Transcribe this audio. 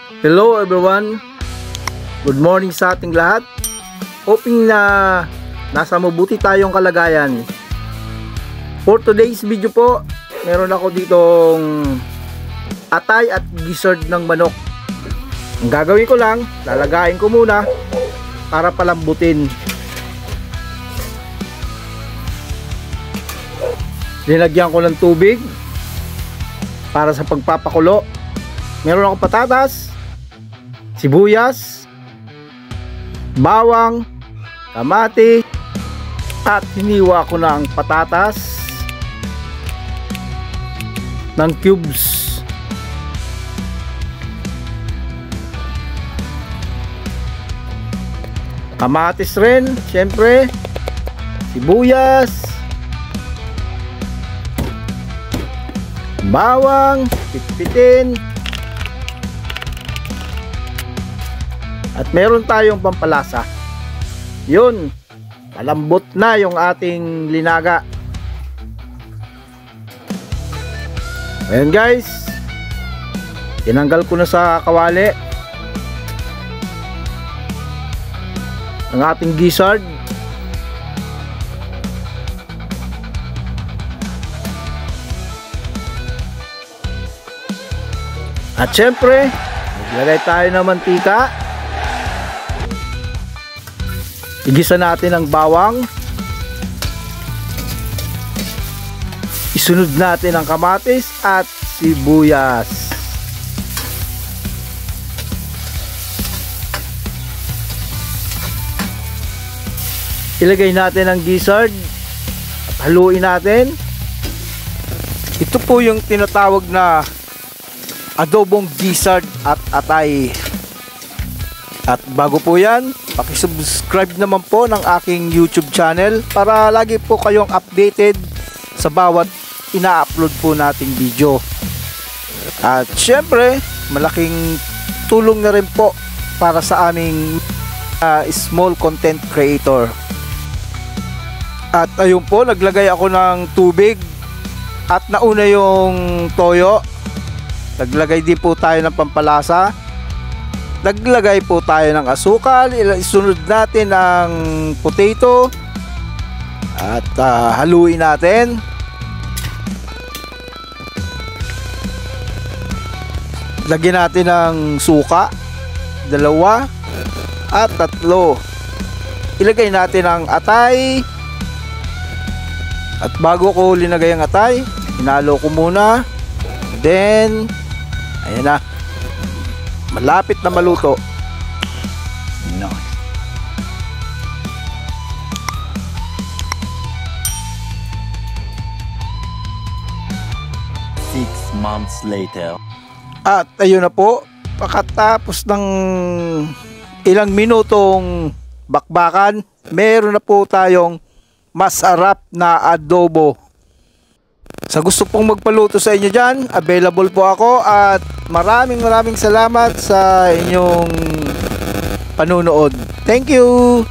Hello everyone, good morning sa ating lahat. Hoping na nasa mabuti tayong kalagayan. For today's video po, meron ako ditong atay at gizzard ng manok. Ang gagawin ko lang, lalagayin ko muna para palambutin. Linagyan ko ng tubig para sa pagpapakulo. Meron ako patatas, sibuyas, bawang, kamati, at hiniwa ko na ang patatas ng cubes. Kamatis rin, syempre, sibuyas, bawang, pitpitin, at meron tayong pampalasa. Yun, malambot na yung ating linaga. Ayan guys, tinanggal ko na sa kawali ang ating gizzard. At syempre, maglagay tayo ng mantika. Igisa natin ang bawang. Isunod natin ang kamatis at sibuyas. Ilagay natin ang gizzard at haluin natin. Ito po yung tinatawag na adobong gizzard at atay. At bago po yan, paki-subscribe naman po ng aking YouTube channel para lagi po kayong updated sa bawat ina-upload po nating video. At syempre, malaking tulong na rin po para sa aming small content creator. At ayun po, naglagay ako ng tubig at nauna yung toyo. Naglagay din po tayo ng pampalasa. Naglagay po tayo ng asukal. Isunod natin ang potato at haluin natin. Lagyan natin ng suka, 2 at 3. Ilagay natin ang atay. At bago ko linagay ang atay, hinalo ko muna. Then ayan na, malapit na maluto. Nice. Six months later. At ayun na po, pagkatapos ng ilang minutong bakbakan, meron na po tayong masarap na adobo. Sa gusto pong magpaluto sa inyo dyan, available po ako at maraming salamat sa inyong panunood. Thank you!